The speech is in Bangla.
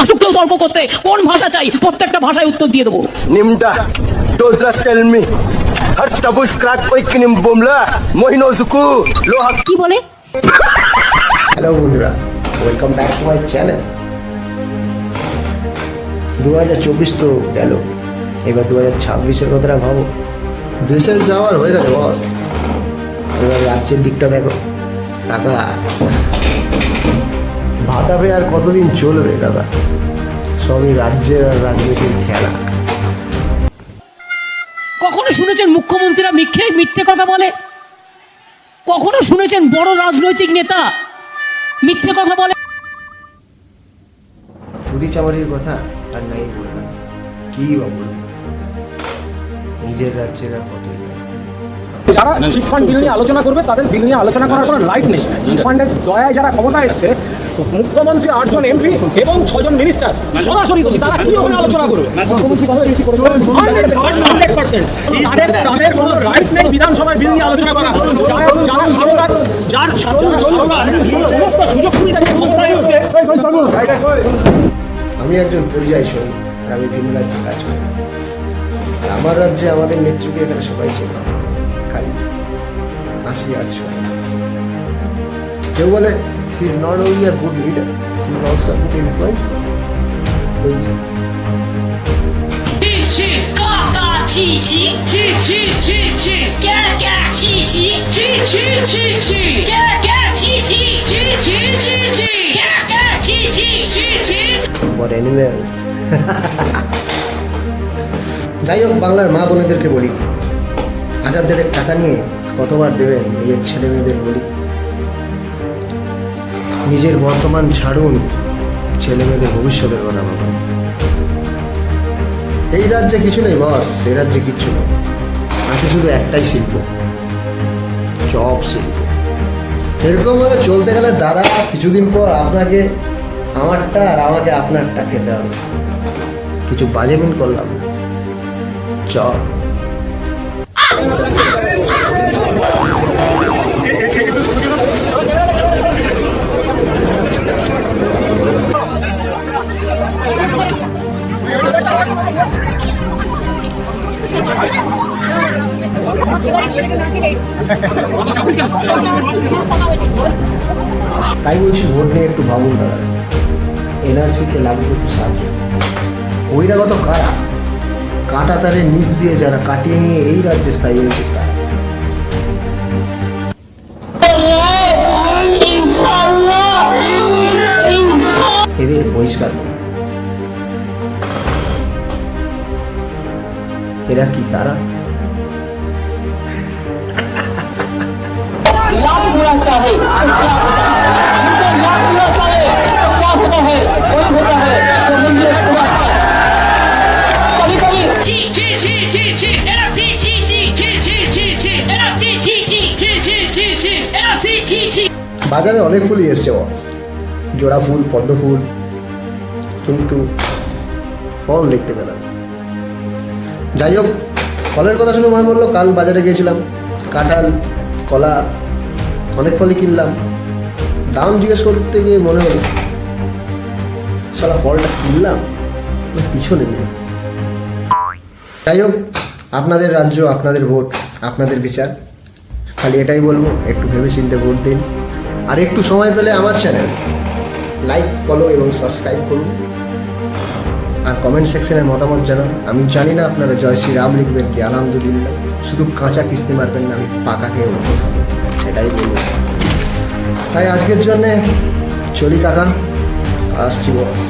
আসুক কেউ তর্ক করতে, কোন ভাষা চাই প্রত্যেকটা ভাষায় উত্তর দিয়ে দেবো। Nimda, Dozlas tell me. Har tabush crack koikinim bomla, mohino zuku, loha. কি বলে? হ্যালো বন্ধুরা, welcome back to my channel. 2024 তো গেল, এবার 2026-এর কথাটা ভাবো। দেশের যাওয়ার হয়ে গেছে বস, এবার রাজ্যের দিকটা দেখো। টাকা ভাতাবে আর কতদিন চলবে দাদা, সবই রাজ্যের আর রাজনীতির খেলা। কখনো শুনেছেন মুখ্যমন্ত্রীরা মিথ্যে কথা বলে? কখনো শুনেছেন বড় রাজনৈতিক নেতা মিথ্যে কথা বলে? চুরি চামারির কথা আর নাই বললাম, কি বা বলবো, নিজের রাজ্যের আর কতই না। যারা চিটফান্ড বিল নিয়ে আলোচনা করবে তাদের বিল নিয়ে আলোচনা করার কোনো রাইট নেই। চিটফান্ডের দয়ায় যারা ক্ষমতা এসছে, মুখ্যমন্ত্রী 8 জন এমপি এবং 6 জন মিনিস্টার সরাসরি বলছি, তারা কি ওখানে আলোচনা করবে? মুখ্যমন্ত্রী কথা বেশি করে 100%। তাদের কোনো রাইট নেই বিধানসভায় বিল নিয়ে আলোচনা করা। যারা সরকার, যার সরকার সমস্ত সুযোগ সুবিধা নিয়ে ক্ষমতায় এসছে। আমি একজন পরিযায়ী শ্রমিক আর আমি ভিন্ন রাজ্যে কাজ করি। আর আমার রাজ্যে আমাদের নেত্রীকে এখানে সবাই ছিল, খালি হাসি আর শোনে। কেউ বলে she is not only a good leader, she is also a good influencer. হয়েছে What animals? যাই হোক, বাংলার মা বোনেদেরকে বলি, হাজারদের টাকা নিয়ে কতবার দেবেন নিজের ছেলে মেয়েদের বলি। নিজের বর্তমান ছাড়ুন, ছেলে মেয়েদের ভবিষ্যতের কথা ভাবুন। এই রাজ্যে কিছু নেই বস, এই রাজ্যে কিচ্ছু নেই, আছে শুধু একটাই শিল্প, চপ শিল্প। এরকম ভাবে চলতে গেলে দাদা কিছুদিন পর আপনাকে আমারটা আর আমাকে আপনারটা খেতে হবে। কিছু বাজে মিন করলাম না, চপ। তাই বলছি, ভোট নিয়ে একটু ভাবুন দাদা। এনআরসিকে লাগু করতে সাহায্য, বহিরাগত কারা, কাটা তারের নিচ দিয়ে যারা কাটিয়ে নিয়ে এই রাজ্যে স্থায়ী হয়েছে তারা। এদের বহিষ্কার করুন। এরা কি তারা? বাজারে অনেক ফুলই এসছে, জোড়া ফুল, পদ্ম ফুল, কিন্তু ফল দেখতে পেলাম। যাই হোক, ফলের কথা শুনে মনে পড়লো, কাল বাজারে গিয়েছিলাম, কাঁঠাল, কলা, অনেক ফলই কিনলাম। দাম জিজ্ঞেস করতে গিয়ে মনে হলো, সারা ফলটা কিনলাম পিছনে নেই। যাই হোক, আপনাদের রাজ্য, আপনাদের ভোট, আপনাদের বিচার। খালি এটাই বলবো, একটু ভেবে চিন্তে ভোট দিন। আর একটু সময় পেলে আমার চ্যানেল লাইক, ফলো এবং সাবস্ক্রাইব করুন। আর কমেন্ট সেকশনে মতামত জানান। আমি জানি না আপনারা জয় শ্রীরাম লিখবেন কি আলহামদুলিল্লাহ, শুধু কাঁচা কিস্তি মারবেন না, আমি পাকা খেয়ে অভ্যস্ত, এটাই বলবো। তাই আজকের জন্যে চলি কাকা, আসছি বস।